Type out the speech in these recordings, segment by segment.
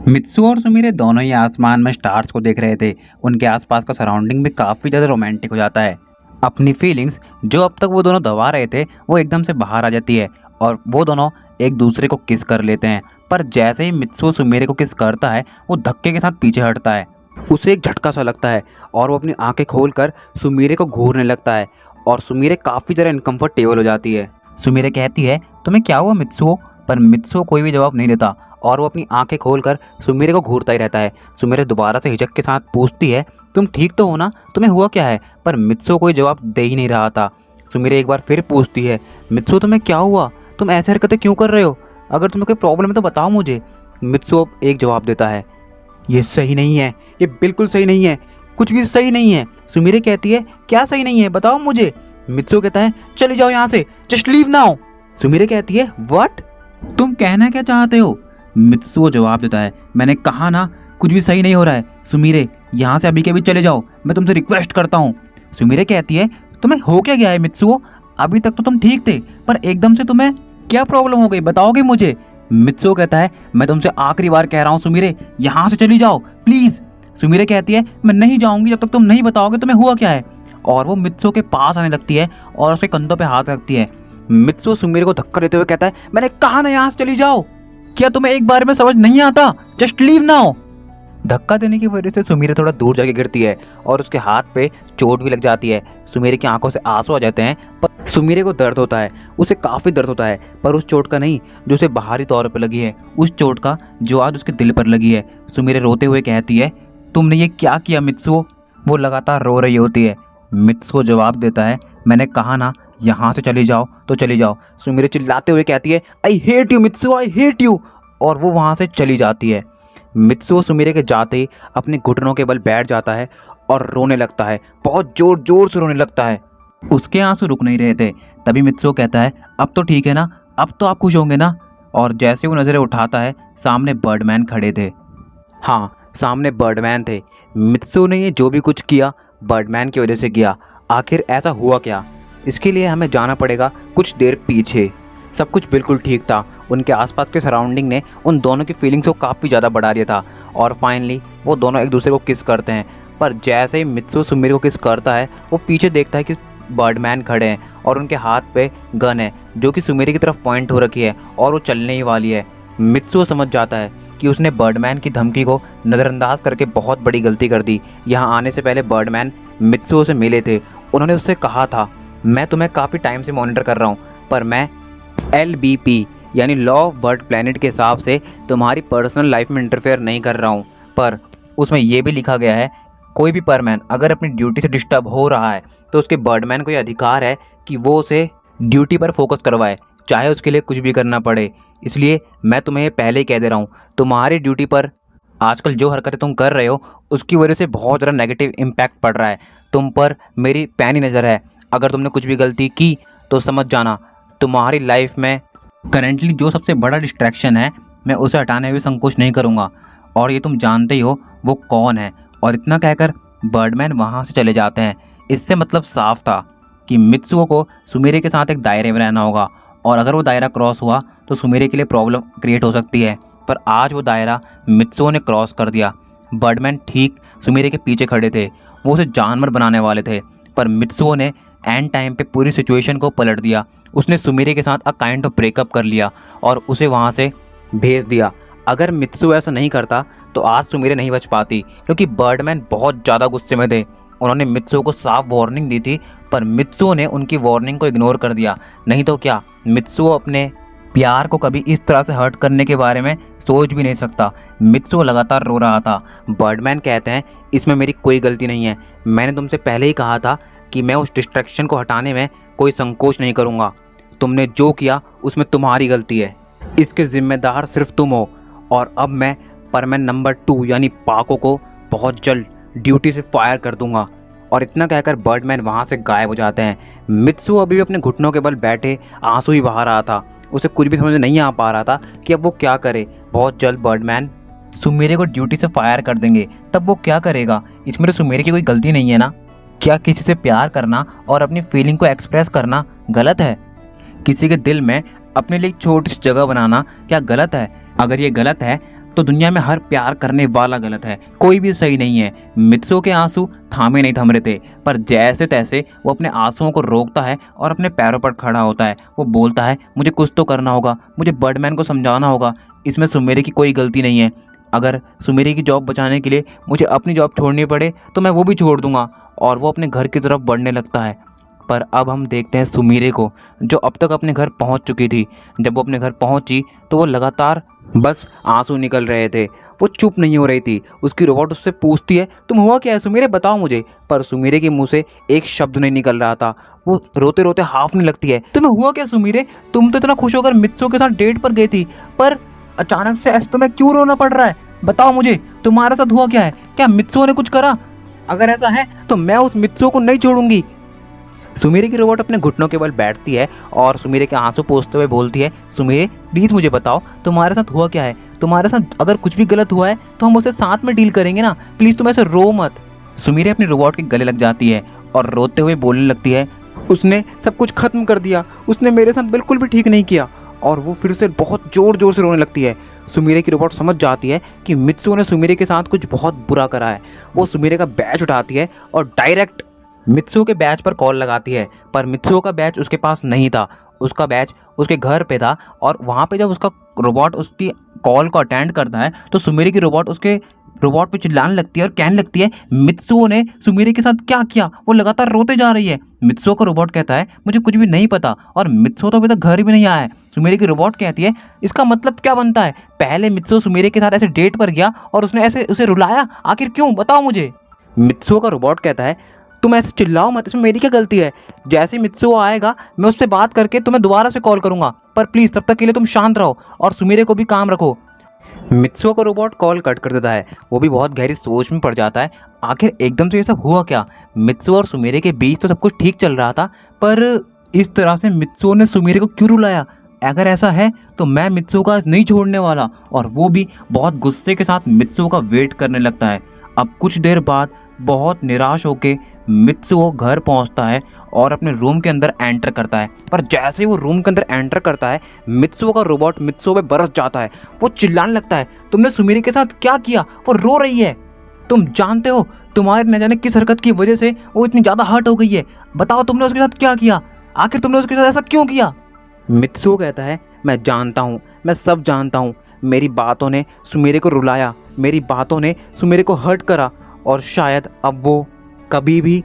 मित्सु और सुमीरे दोनों ही आसमान में स्टार्स को देख रहे थे। उनके आसपास का सराउंडिंग भी काफ़ी ज़्यादा रोमांटिक हो जाता है। अपनी फीलिंग्स जो अब तक वो दोनों दबा रहे थे वो एकदम से बाहर आ जाती है और वो दोनों एक दूसरे को किस कर लेते हैं। पर जैसे ही मित्सु सुमीरे को किस करता है वो धक्के के साथ पीछे हटता है। उसे एक झटका सा लगता है और वो अपनी आंखें खोलकर सुमीरे को घूरने लगता है और सुमीरे काफ़ी ज़्यादा इनकम्फर्टेबल हो जाती है। सुमीरे कहती है, तुम्हें क्या हुआ मित्सुओ? पर मित्सुओ कोई भी जवाब नहीं देता और वो अपनी आंखें खोलकर सुमीरे को घूरता ही रहता है। सुमीरे दोबारा से हिचक के साथ पूछती है, तुम ठीक तो हो ना? तुम्हें हुआ क्या है? पर मित्सुओ कोई जवाब दे ही नहीं रहा था। सुमीरे एक बार फिर पूछती है, मित्सुओ तुम्हें क्या हुआ? तुम ऐसे हरकतें क्यों कर रहे हो? अगर तुम्हें कोई प्रॉब्लम है तो बताओ मुझे। मित्सुओ एक जवाब देता है, ये सही नहीं है, ये बिल्कुल सही नहीं है, कुछ भी सही नहीं है। सुमीरे कहती है, क्या सही नहीं है बताओ मुझे। मित्सुओ कहता है, चले जाओ यहाँ से, जस्ट लीव नाउ। सुमीरे कहती है, व्हाट? तुम कहना क्या चाहते हो? मित्सुओ जवाब देता है, मैंने कहा ना कुछ भी सही नहीं हो रहा है। सुमीरे यहाँ से अभी के अभी चले जाओ, मैं तुमसे रिक्वेस्ट करता हूँ। सुमीरे कहती है, तुम्हें हो क्या गया है मित्सुओ? अभी तक तो तुम ठीक थे पर एकदम से तुम्हें क्या प्रॉब्लम हो गई, बताओगे मुझे? मित्सुओ कहता है, मैं तुमसे आखिरी बार कह रहा हूँ सुमीरे, यहाँ से चली जाओ प्लीज। सुमीरे कहती है, मैं नहीं जाऊंगी जब तक तुम नहीं बताओगे तुम्हें हुआ क्या है। और वो मित्सुओ के पास आने लगती है और उसके कंधों पे हाथ रखती है। मित्सुओ सुमीरे को धक्का देते हुए कहता है, मैंने कहा ना यहाँ से चली जाओ, क्या तुम्हें एक बार में समझ नहीं आता? Just leave now. धक्का देने की वजह से सुमीरे थोड़ा दूर जाके गिरती है और उसके हाथ पे चोट भी लग जाती है। सुमीरे की आंखों से आंसू आ जाते हैं पर सुमीरे को दर्द होता है, उसे काफ़ी दर्द होता है, पर उस चोट का नहीं जो उसे बाहरी तौर पर लगी है, उस चोट का जो आज उसके दिल पर लगी है। सुमीरे रोते हुए कहती है, तुमने ये क्या किया मित्सुओ? वो लगातार रो रही होती है। मित्सुओ जवाब देता है, मैंने कहा ना यहाँ से चली जाओ तो चली जाओ। सुमीरे चिल्लाते हुए कहती है, I hate you Mitsuo, I hate you. और वो वहाँ से चली जाती है। मित्सुओ सुमीरे के जाते ही अपने घुटनों के बल बैठ जाता है और रोने लगता है, बहुत जोर जोर से रोने लगता है। उसके आंसू रुक नहीं रहे थे। तभी मित्सुओ कहता है, अब तो ठीक है ना, अब तो आप खुश होंगे ना? और जैसे वो नज़रें उठाता है सामने बर्डमैन खड़े थे। हाँ, सामने बर्डमैन थे। मित्सुओ ने ये जो भी कुछ किया बर्डमैन की वजह से किया। आखिर ऐसा हुआ क्या? इसके लिए हमें जाना पड़ेगा कुछ देर पीछे। सब कुछ बिल्कुल ठीक था, उनके आसपास के सराउंडिंग ने उन दोनों की फीलिंग्स को काफ़ी ज़्यादा बढ़ा दिया था और फाइनली वो दोनों एक दूसरे को किस करते हैं। पर जैसे ही मित्सुओ सुमीरे को किस करता है वो पीछे देखता है कि बर्डमैन खड़े हैं और उनके हाथ पे गन है जो कि सुमीरे की तरफ पॉइंट हो रखी है और वो चलने ही वाली है। मित्सुओ समझ जाता है कि उसने बर्डमैन की धमकी को नज़रअंदाज करके बहुत बड़ी गलती कर दी। यहाँ आने से पहले बर्डमैन मित्सुओ से मिले थे, उन्होंने उससे कहा था, मैं तुम्हें काफ़ी टाइम से मॉनिटर कर रहा हूँ पर मैं LBP यानी लॉ ऑफ बर्ड प्लैनेट के हिसाब से तुम्हारी पर्सनल लाइफ में इंटरफेयर नहीं कर रहा हूँ। पर उसमें यह भी लिखा गया है, कोई भी परमैन अगर अपनी ड्यूटी से डिस्टर्ब हो रहा है तो उसके बर्डमैन को ये अधिकार है कि वो उसे ड्यूटी पर फोकस करवाए, चाहे उसके लिए कुछ भी करना पड़े। इसलिए मैं तुम्हें ये पहले ही कह दे रहा हूँ, तुम्हारी ड्यूटी पर आजकल जो हरकतें तुम कर रहे हो उसकी वजह से बहुत ज़्यादा नेगेटिव इम्पैक्ट पड़ रहा है। तुम पर मेरी पैनी नज़र है, अगर तुमने कुछ भी गलती की तो समझ जाना तुम्हारी लाइफ में करेंटली जो सबसे बड़ा डिस्ट्रैक्शन है मैं उसे हटाने में भी संकोच नहीं करूँगा और ये तुम जानते ही हो वो कौन है। और इतना कहकर बर्डमैन वहाँ से चले जाते हैं। इससे मतलब साफ था कि मित्सुओ को सुमीरे के साथ एक दायरे में रहना होगा और अगर वो दायरा क्रॉस हुआ तो सुमीरे के लिए प्रॉब्लम क्रिएट हो सकती है। पर आज वो दायरा मित्सुओ ने क्रॉस कर दिया। बर्डमैन ठीक सुमीरे के पीछे खड़े थे, वो उसे जानवर बनाने वाले थे, पर मित्सुओ ने एंड टाइम पे पूरी सिचुएशन को पलट दिया। उसने सुमीरे के साथ अ काइंड ऑफ ब्रेकअप कर लिया और उसे वहाँ से भेज दिया। अगर मित्सुओ ऐसा नहीं करता तो आज सुमीरे नहीं बच पाती, क्योंकि बर्डमैन बहुत ज़्यादा गुस्से में थे। उन्होंने मित्सुओ को साफ वार्निंग दी थी पर मित्सुओ ने उनकी वार्निंग को इग्नोर कर दिया। नहीं तो क्या, मित्सुओ अपने प्यार को कभी इस तरह से हर्ट करने के बारे में सोच भी नहीं सकता। मित्सुओ लगातार रो रहा था। बर्डमैन कहते हैं, इसमें मेरी कोई गलती नहीं है, मैंने तुमसे पहले ही कहा था कि मैं उस डिस्ट्रैक्शन को हटाने में कोई संकोच नहीं करूँगा। तुमने जो किया उसमें तुम्हारी गलती है, इसके जिम्मेदार सिर्फ तुम हो। और अब मैं परमैन नंबर 2 यानी पाको को बहुत जल्द ड्यूटी से फायर कर दूंगा। और इतना कहकर बर्डमैन वहाँ से गायब हो जाते हैं। मित्सुओ अभी भी अपने घुटनों के बल बैठे आंसू ही बहा रहा था, उसे कुछ भी समझ नहीं आ पा रहा था कि अब वो क्या करे। बहुत जल्द बर्डमैन सुमीरे को ड्यूटी से फायर कर देंगे, तब वो क्या करेगा? इसमें तो सुमीरे की कोई गलती नहीं है ना। क्या किसी से प्यार करना और अपनी फीलिंग को एक्सप्रेस करना गलत है? किसी के दिल में अपने लिए एक छोटी सी जगह बनाना क्या गलत है? अगर ये गलत है तो दुनिया में हर प्यार करने वाला गलत है, कोई भी सही नहीं है। मित्सुओ के आंसू थामे नहीं थम रहे थे, पर जैसे तैसे वो अपने आंसुओं को रोकता है और अपने पैरों पर खड़ा होता है। वो बोलता है, मुझे कुछ तो करना होगा, मुझे बर्डमैन को समझाना होगा, इसमें सुमेरे की कोई गलती नहीं है। अगर सुमेरे की जॉब बचाने के लिए मुझे अपनी जॉब छोड़नी पड़े तो मैं वो भी छोड़ दूंगा। और वो अपने घर की तरफ बढ़ने लगता है। पर अब हम देखते हैं सुमीरे को, जो अब तक अपने घर पहुंच चुकी थी। जब वो अपने घर पहुंची तो वो लगातार बस आंसू निकल रहे थे। वो चुप नहीं हो रही थी। उसकी रोबोट उससे पूछती है, तुम हुआ क्या है सुमीरे, बताओ मुझे। पर सुमीरे के मुंह से एक शब्द नहीं निकल रहा था। वो रोते रोते हाफने लगती है, तुम्हें हुआ क्या सुमीरे, तुम तो इतना खुश होकर मित्सुओ के साथ डेट पर गई थी, पर अचानक से ऐसे तुम्हें क्यों रोना पड़ रहा है, बताओ मुझे, तुम्हारे साथ हुआ क्या है, क्या मित्सुओ ने कुछ करा? अगर ऐसा है तो मैं उस मित्सुओ को नहीं छोड़ूंगी। सुमीरे की रोबोट अपने घुटनों के बल बैठती है और सुमीरे के आंसू पोंछते हुए बोलती है, सुमीरे प्लीज़ मुझे बताओ तुम्हारे साथ हुआ क्या है, तुम्हारे साथ अगर कुछ भी गलत हुआ है तो हम उसे साथ में डील करेंगे ना, प्लीज़ तुम ऐसे रो मत। सुमीरे अपनी रोबोट के गले लग जाती है और रोते हुए बोलने लगती है, उसने सब कुछ खत्म कर दिया, उसने मेरे साथ बिल्कुल भी ठीक नहीं किया। और वो फिर से बहुत ज़ोर ज़ोर से रोने लगती है। सुमीरे की रोबोट समझ जाती है कि मित्सुओ ने सुमीरे के साथ कुछ बहुत बुरा करा है। वो सुमीरे का बैच उठाती है और डायरेक्ट मित्सुओ के बैच पर कॉल लगाती है। पर मित्सुओ का बैच उसके पास नहीं था, उसका बैच उसके घर पे था। और वहाँ पे जब उसका रोबोट उसकी कॉल को अटेंड करता है तो सुमीरे की रोबोट उसके रोबोट पे चिल्लाने लगती है और कहने लगती है, मित्सुओ ने सुमीरे के साथ क्या किया, वो लगातार रोते जा रही है। मित्सुओ का रोबोट कहता है, मुझे कुछ भी नहीं पता, और मित्सुओ तो अभी तक घर भी नहीं आया है। सुमीरे की रोबोट कहती है, इसका मतलब क्या बनता है, पहले मित्सुओ सुमीरे के साथ ऐसे डेट पर गया और उसने ऐसे उसे रुलाया, आखिर क्यों, बताओ मुझे। मित्सुओ का रोबोट कहता है, तुम ऐसे चिल्लाओ मत, इसमें मेरी क्या गलती है, जैसे ही मित्सुओ आएगा मैं उससे बात करके तुम्हें दोबारा से कॉल करूंगा, पर प्लीज़ तब तक के लिए तुम शांत रहो और सुमीरे को भी काम रखो। मित्सुओ का रोबोट कॉल कट कर देता है। वो भी बहुत गहरी सोच में पड़ जाता है, आखिर एकदम से ये सब हुआ क्या। मित्सुओ और सुमीरे के बीच तो सब कुछ ठीक चल रहा था, पर इस तरह से मित्सुओ ने सुमीरे को क्यों रुलाया? अगर ऐसा है तो मैं मित्सुओ का नहीं छोड़ने वाला। और वो भी बहुत गुस्से के साथ मित्सुओ का वेट करने लगता है। अब कुछ देर बाद बहुत निराश होकर मित्सुओ घर पहुंचता है और अपने रूम के अंदर एंटर करता है। पर जैसे ही वो रूम के अंदर एंटर करता है, मित्सुओ का रोबोट मित्सुओ पे बरस जाता है। वो चिल्लाने लगता है, तुमने सुमीरे के साथ क्या किया, वो रो रही है, तुम जानते हो तुम्हारे न जाने किस हरकत की वजह से वो इतनी ज़्यादा हर्ट हो गई है, बताओ तुमने उसके साथ क्या किया, आखिर तुमने उसके साथ ऐसा क्यों किया। मित्सुओ कहता है, मैं जानता हूँ, मैं सब जानता हूँ, मेरी बातों ने सुमीरे को रुलाया, मेरी बातों ने सुमीरे को हर्ट करा, और शायद अब वो कभी भी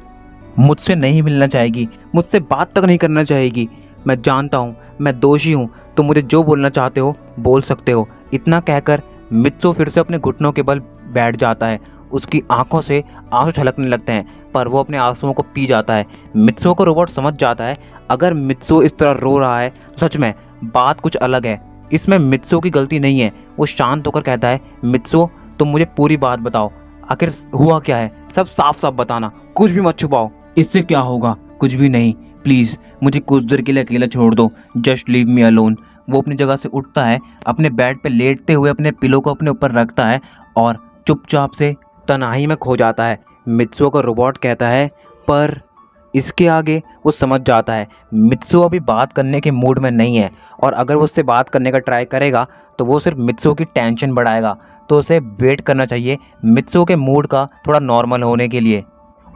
मुझसे नहीं मिलना चाहेगी, मुझसे बात तक नहीं करना चाहेगी। मैं जानता हूँ मैं दोषी हूँ, तो मुझे जो बोलना चाहते हो बोल सकते हो। इतना कहकर मित्सुओ फिर से अपने घुटनों के बल बैठ जाता है। उसकी आंखों से आंसू छलकने लगते हैं, पर वो अपने आंसुओं को पी जाता है। मित्सुओ को रोबोट समझ जाता है, अगर मित्सुओ इस तरह रो रहा है तो सच में बात कुछ अलग है, इसमें मित्सुओ की गलती नहीं है। वो शांत होकर कहता है, मित्सुओ तुम मुझे पूरी बात बताओ, आखिर हुआ क्या है, सब साफ साफ बताना, कुछ भी मत छुपाओ। इससे क्या होगा, कुछ भी नहीं, प्लीज़ मुझे कुछ देर के लिए अकेला छोड़ दो, जस्ट लीव मी अलोन। वो अपनी जगह से उठता है, अपने बेड पे लेटते हुए अपने पिलो को अपने ऊपर रखता है और चुपचाप से तन्हाई में खो जाता है। मित्सुओ का रोबोट कहता है, पर इसके आगे वो समझ जाता है मित्सुओ अभी बात करने के मूड में नहीं है, और अगर वो उससे बात करने का ट्राई करेगा तो वो सिर्फ मित्सुओ की टेंशन बढ़ाएगा। तो उसे वेट करना चाहिए मित्सुओ के मूड का थोड़ा नॉर्मल होने के लिए,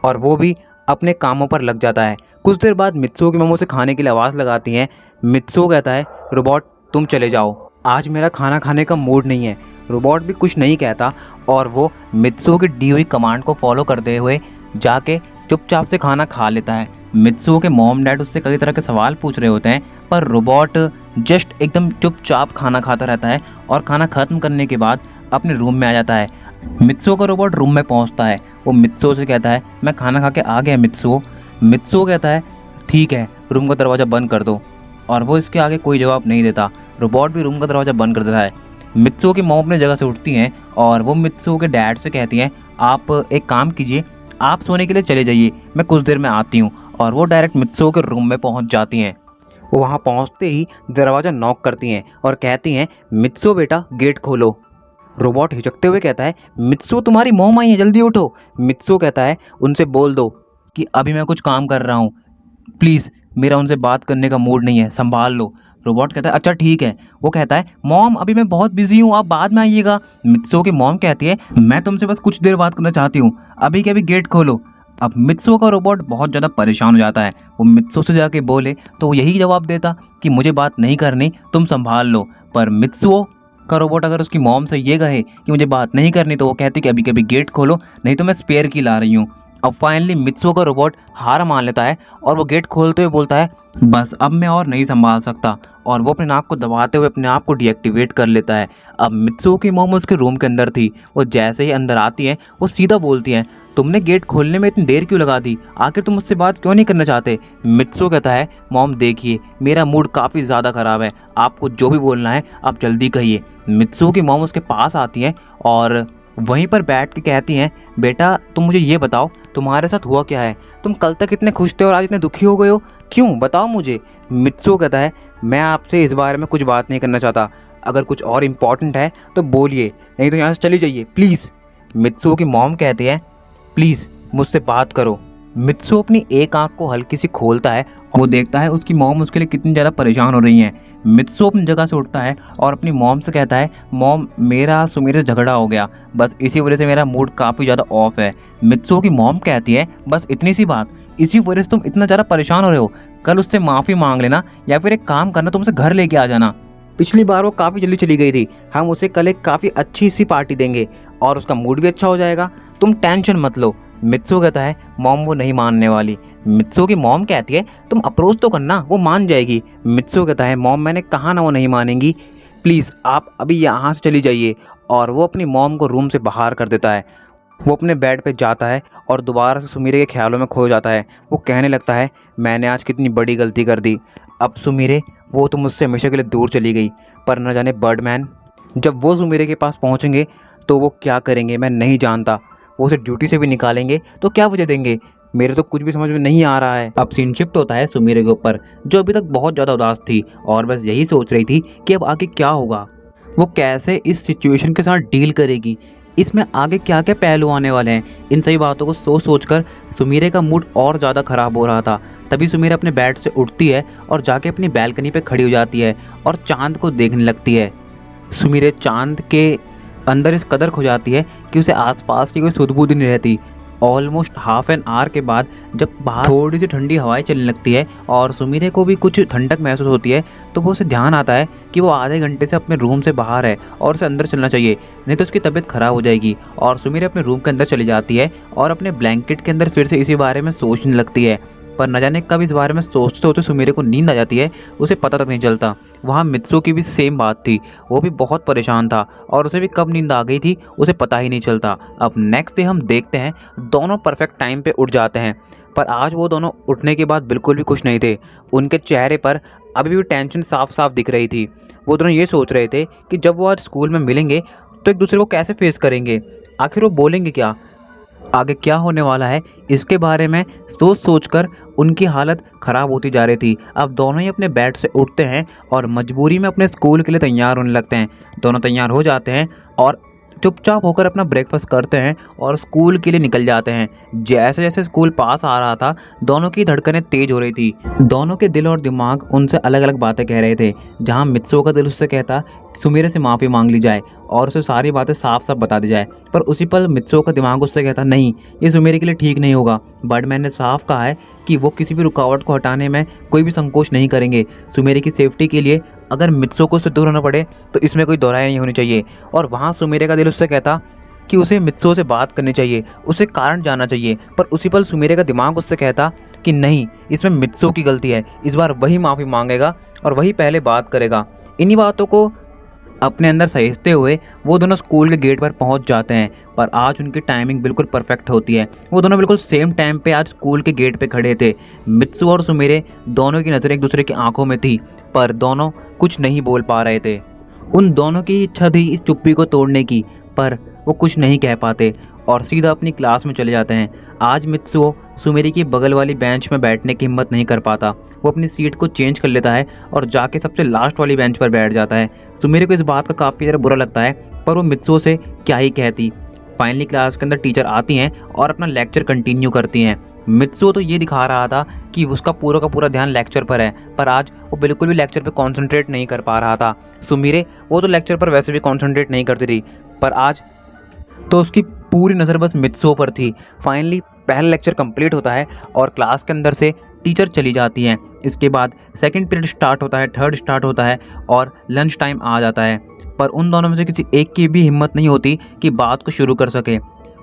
और वो भी अपने कामों पर लग जाता है। कुछ देर बाद मित्सुओ की मम्मी उसे खाने के लिए आवाज़ लगाती हैं। मित्सुओ कहता है, रोबोट तुम चले जाओ, आज मेरा खाना खाने का मूड नहीं है। रोबोट भी कुछ नहीं कहता और वो मित्सुओ की दी हुई कमांड को फॉलो करते हुए जाके चुपचाप से खाना खा लेता है। मित्सुओ के मॉम डैड उससे कई तरह के सवाल पूछ रहे होते हैं, पर रोबोट जस्ट एकदम चुपचाप खाना खाता रहता है और खाना ख़त्म करने के बाद अपने रूम में आ जाता है। मित्सुओ का रोबोट रूम में पहुंचता है। वो मित्सुओ से कहता है, मैं खाना खा के आ गया मित्सुओ। मित्सुओ कहता है, ठीक है, रूम का दरवाज़ा बंद कर दो। और वो इसके आगे कोई जवाब नहीं देता। रोबोट भी रूम का दरवाज़ा बंद कर देता है। मित्सुओ की मॉम अपनी जगह से उठती हैं और वो मित्सुओ के डैड से कहती हैं, आप एक काम कीजिए, आप सोने के लिए चले जाइए, मैं कुछ देर में आती हूँ। और वो डायरेक्ट मित्सुओ के रूम में पहुँच जाती हैं। वो वहाँ पहुँचते ही दरवाज़ा नॉक करती हैं और कहती हैं, मित्सुओ बेटा गेट खोलो। रोबोट हिचकते हुए कहता है, मित्सुओ तुम्हारी मॉम आई है, जल्दी उठो। मित्सुओ कहता है, उनसे बोल दो कि अभी मैं कुछ काम कर रहा हूँ, प्लीज़ मेरा उनसे बात करने का मूड नहीं है, संभाल लो। रोबोट कहता है अच्छा ठीक है। वो कहता है मॉम अभी मैं बहुत बिजी हूँ, आप बाद में आइएगा। मित्सुओ की मॉम कहती है मैं तुमसे बस कुछ देर बात करना चाहती हूँ, अभी के अभी गेट खोलो। अब मित्सुओ का रोबोट बहुत ज़्यादा परेशान हो जाता है। वो मित्सुओ से जाके बोले तो वो यही जवाब देता कि मुझे बात नहीं करनी, तुम संभाल लो। पर मित्सुओ का रोबोट अगर उसकी मॉम से ये कहे कि मुझे बात नहीं करनी, तो वो कहती कि अभी कभी गेट खोलो, नहीं तो मैं स्पेयर की ला रही हूँ। अब फाइनली मित्सुओ का रोबोट हार मान लेता है और वो गेट खोलते हुए बोलता है बस अब मैं और नहीं संभाल सकता, और वो अपने नाक को दबाते हुए अपने आप को डीएक्टिवेट कर लेता है। अब मित्सुओ की मॉम उसके रूम के अंदर थी। वो जैसे ही अंदर आती है वो सीधा बोलती है तुमने गेट खोलने में इतनी देर क्यों लगा दी, आखिर तुम मुझसे बात क्यों नहीं करना चाहते। मित्सुओ कहता है मॉम देखिए मेरा मूड काफ़ी ज़्यादा ख़राब है, आपको जो भी बोलना है आप जल्दी कहिए। मित्सुओ की मॉम उसके पास आती है और वहीं पर बैठ के कहती हैं बेटा तुम मुझे ये बताओ तुम्हारे साथ हुआ क्या है, तुम कल तक इतने खुश थे और आज इतने दुखी हो गए हो, क्यों बताओ मुझे। मित्सुओ कहता है मैं आपसे इस बारे में कुछ बात नहीं करना चाहता, अगर कुछ और इम्पोर्टेंट है तो बोलिए, नहीं तो यहाँ से चली जाइए प्लीज़। मित्सुओ की मॉम कहती है प्लीज़ मुझसे बात करो। मित्सुओ अपनी एक आंख को हल्की सी खोलता है और वो देखता है उसकी मॉम उसके लिए कितनी ज़्यादा परेशान हो रही हैं। मित्सुओ अपनी जगह से उठता है और अपनी मॉम से कहता है मॉम मेरा सुमीर से झगड़ा हो गया, बस इसी वजह से मेरा मूड काफ़ी ज़्यादा ऑफ है। मित्सुओ की मॉम कहती है बस इतनी सी बात, इसी वजह से तुम इतना ज़्यादा परेशान हो रहे हो, कल उससे माफ़ी मांग लेना या फिर एक काम करना तुमसे घर लेके आ जाना। पिछली बार वो काफ़ी जल्दी चली गई थी, हम उसे कल एक काफ़ी अच्छी सी पार्टी देंगे और उसका मूड भी अच्छा हो जाएगा, तुम टेंशन मत लो। मित्सुओ कहता है मॉम वो नहीं मानने वाली। मित्सुओ की मॉम कहती है तुम अप्रोच तो करना, वो मान जाएगी। मित्सुओ कहता है मॉम मैंने कहा ना वो नहीं मानेंगी, प्लीज़ आप अभी यहाँ से चली जाइए। और वो अपनी मॉम को रूम से बाहर कर देता है। वो अपने बेड पे जाता है और दोबारा से सुमीरे के ख्यालों में खो जाता है। वो कहने लगता है मैंने आज कितनी बड़ी गलती कर दी, अब सुमीरे वो तो मुझसे हमेशा के लिए दूर चली गई, पर न जाने बर्डमैन जब वो सुमीरे के पास पहुँचेंगे तो वो क्या करेंगे मैं नहीं जानता, वो उसे ड्यूटी से भी निकालेंगे तो क्या वजह देंगे, मेरे तो कुछ भी समझ में नहीं आ रहा है। अब सीन शिफ्ट होता है सुमीरे के ऊपर, जो अभी तक बहुत ज़्यादा उदास थी और बस यही सोच रही थी कि अब आगे क्या होगा, वो कैसे इस सिचुएशन के साथ डील करेगी, इसमें आगे क्या क्या पहलू आने वाले हैं। इन सही बातों को सोच सोच कर सुमीरे का मूड और ज़्यादा ख़राब हो रहा था। तभी सुमीरा अपने बेड से उठती है और जाके अपनी बैल्कनी पे खड़ी हो जाती है और चांद को देखने लगती है। सुमीरे चांद के अंदर इस कदर खो जाती है कि उसे आसपास की कोई सुध-बुध नहीं रहती। ऑलमोस्ट हाफ एन आवर के बाद जब बाहर थोड़ी सी ठंडी हवाएं चलने लगती है और सुमीरे को भी कुछ ठंडक महसूस होती है, तो वो उसे ध्यान आता है कि वो आधे घंटे से अपने रूम से बाहर है और उसे अंदर चलना चाहिए, नहीं तो उसकी तबीयत ख़राब हो जाएगी। और सुमीरे अपने रूम के अंदर चली जाती है और अपने ब्लैंकेट के अंदर फिर से इसी बारे में सोचने लगती है। पर न जाने कब इस बारे में सोचते सोचते सुमीरे को नींद आ जाती है, उसे पता तक नहीं चलता। वहाँ मित्सुओ की भी सेम बात थी, वो भी बहुत परेशान था और उसे भी कब नींद आ गई थी उसे पता ही नहीं चलता। अब नेक्स्ट डे हम देखते हैं दोनों परफेक्ट टाइम पे उठ जाते हैं, पर आज वो दोनों उठने के बाद बिल्कुल भी खुश नहीं थे। उनके चेहरे पर अभी भी टेंशन साफ साफ दिख रही थी। वो दोनों ये सोच रहे थे कि जब वो आज स्कूल में मिलेंगे तो एक दूसरे को कैसे फेस करेंगे, आखिर वो बोलेंगे क्या, आगे क्या होने वाला है, इसके बारे में सोच सोचकर उनकी हालत ख़राब होती जा रही थी। अब दोनों ही अपने बेड से उठते हैं और मजबूरी में अपने स्कूल के लिए तैयार होने लगते हैं। दोनों तैयार हो जाते हैं और चुपचाप होकर अपना ब्रेकफास्ट करते हैं और स्कूल के लिए निकल जाते हैं। जैसे जैसे स्कूल पास आ रहा था दोनों की धड़कनें तेज हो रही थी। दोनों के दिल और दिमाग उनसे अलग अलग बातें कह रहे थे। जहां मित्सुओ का दिल उससे कहता सुमीरे से माफ़ी मांग ली जाए और उसे सारी बातें साफ साफ बता दी जाए, पर उसी पल मित्सुओ का दिमाग उससे कहता नहीं, ये सुमीरे के लिए ठीक नहीं होगा। बर्डमैन ने साफ कहा है कि वो किसी भी रुकावट को हटाने में कोई भी संकोच नहीं करेंगे। सुमीरे की सेफ्टी के लिए अगर मित्सुओ को उससे दूर होना पड़े तो इसमें कोई दोहराई नहीं होनी चाहिए। और वहाँ सुमीरे का दिल उससे कहता कि उसे मित्सुओ से बात करनी चाहिए, उसे कारण जानना चाहिए, पर उसी पल सुमीरे का दिमाग उससे कहता कि नहीं, इसमें मित्सुओ की गलती है, इस बार वही माफ़ी मांगेगा और वही पहले बात करेगा। इन्हीं बातों को अपने अंदर सहेजते हुए वो दोनों स्कूल के गेट पर पहुंच जाते हैं, पर आज उनकी टाइमिंग बिल्कुल परफेक्ट होती है। वो दोनों बिल्कुल सेम टाइम पे आज स्कूल के गेट पे खड़े थे। मित्सुओ और सुमीरे दोनों की नज़र एक दूसरे की आंखों में थी, पर दोनों कुछ नहीं बोल पा रहे थे। उन दोनों की इच्छा थी इस चुप्पी को तोड़ने की, पर वो कुछ नहीं कह पाते और सीधा अपनी क्लास में चले जाते हैं। आज मित्सुओ सुमीरे की बगल वाली बेंच में बैठने की हिम्मत नहीं कर पाता। वो अपनी सीट को चेंज कर लेता है और जाके सबसे लास्ट वाली बेंच पर बैठ जाता है। सुमीरे को इस बात का काफ़ी ज़्यादा बुरा लगता है, पर वो मित्सुओ से क्या ही कहती। फाइनली क्लास के अंदर टीचर आती हैं और अपना लेक्चर कंटिन्यू करती हैं। मित्सुओ तो ये दिखा रहा था कि उसका पूरा का पूरा ध्यान लेक्चर पर है, पर आज वो बिल्कुल भी लेक्चर पे कंसंट्रेट नहीं कर पा रहा था। सुमिरे वो तो लेक्चर पर वैसे भी कंसंट्रेट नहीं करती थी, पर आज तो उसकी पूरी नज़र बस मित्सुओ पर थी। फाइनली पहला लेक्चर कंप्लीट होता है और क्लास के अंदर से टीचर चली जाती हैं। इसके बाद सेकंड पीरियड स्टार्ट होता है, थर्ड स्टार्ट होता है और लंच टाइम आ जाता है, पर उन दोनों में से किसी एक की भी हिम्मत नहीं होती कि बात को शुरू कर सके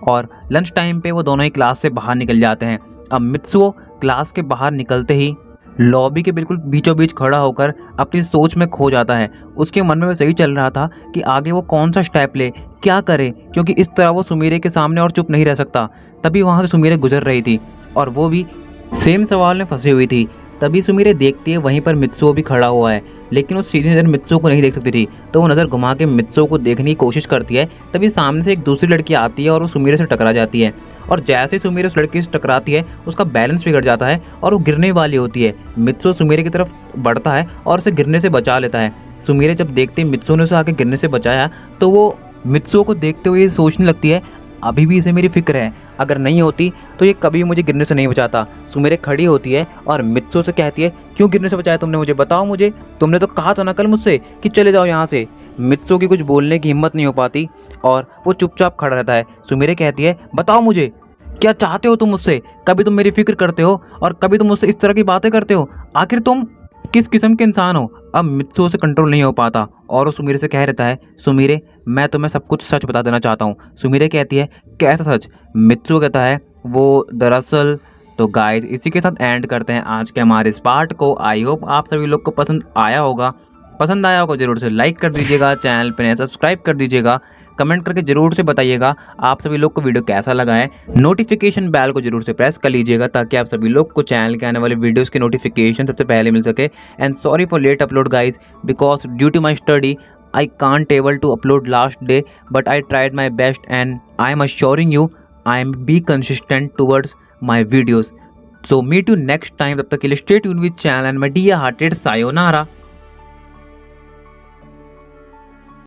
और लंच टाइम पे वो दोनों ही क्लास से बाहर निकल जाते हैं। अब मित्सुओ क्लास के बाहर निकलते ही लॉबी के बिल्कुल बीचों बीच खड़ा होकर अपनी सोच में खो जाता है। उसके मन में वैसे ही चल रहा था कि आगे वो कौन सा स्टेप ले, क्या करे, क्योंकि इस तरह वो सुमिरे के सामने और चुप नहीं रह सकता। तभी वहाँ से सुमिरे गुजर रही थी और वो भी सेम सवाल में फंसी हुई थी। तभी सुमिरे देखती है वहीं पर मित्सुओ भी खड़ा हुआ है, लेकिन वो सीधी नज़र मित्सुओ को नहीं देख सकती थी, तो वो नज़र घुमा के मित्सुओ को देखने की कोशिश करती है। तभी सामने से एक दूसरी लड़की आती है और वो सुमिरे से टकरा जाती है और जैसे ही सुमिरे उस लड़की से टकराती है उसका बैलेंस बिगड़ जाता है और वो गिरने वाली होती है। मित्सुओ सुमिरे की तरफ बढ़ता है और उसे गिरने से बचा लेता है। सुमिरे जब देखते मित्सुओ ने उसे आके गिरने से बचाया तो वो मित्सुओ को देखते हुए सोचने लगती है, अभी भी इसे मेरी फिक्र है, अगर नहीं होती तो ये कभी मुझे गिरने से नहीं बचाता। सुमिरे खड़ी होती है और मित्सुओ से कहती है, क्यों गिरने से बचाया तुमने मुझे, बताओ मुझे, तुमने तो कहा था ना कल मुझसे कि चले जाओ यहाँ से। मित्सुओ की कुछ बोलने की हिम्मत नहीं हो पाती और वो चुपचाप खड़ा रहता है। सुमिरे कहती है, बताओ मुझे क्या चाहते हो तुम मुझसे, कभी तुम मेरी फिक्र करते हो और कभी तुम मुझसे इस तरह की बातें करते हो, आखिर तुम किस किस्म के इंसान हो। अब मित्सुओ से कंट्रोल नहीं हो पाता और वो सुमिरे से कह रहता है, सुमिरे मैं तुम्हें सब कुछ सच बता देना चाहता हूँ। सुमिरे कहती है, कैसा सच। मित्सुओ कहता है, वो दरअसल। तो गाइस इसी के साथ एंड करते हैं आज के हमारे इस पार्ट को। आई होप आप सभी लोग को पसंद आया होगा जरूर से लाइक कर दीजिएगा, चैनल पे नए सब्सक्राइब कर दीजिएगा, कमेंट करके जरूर से बताइएगा आप सभी लोग को वीडियो कैसा लगा है। नोटिफिकेशन बेल को जरूर से प्रेस कर लीजिएगा ताकि आप सभी लोग को चैनल के आने वाले वीडियोस की नोटिफिकेशन सबसे पहले मिल सके। And sorry for late upload guys, because due to my study I can't able to upload last day, but I tried my best and I am assuring you I am be consistent towards my videos. So meet you next time. तब तक के लिए stay tuned with channel and my dear hearted sayonara.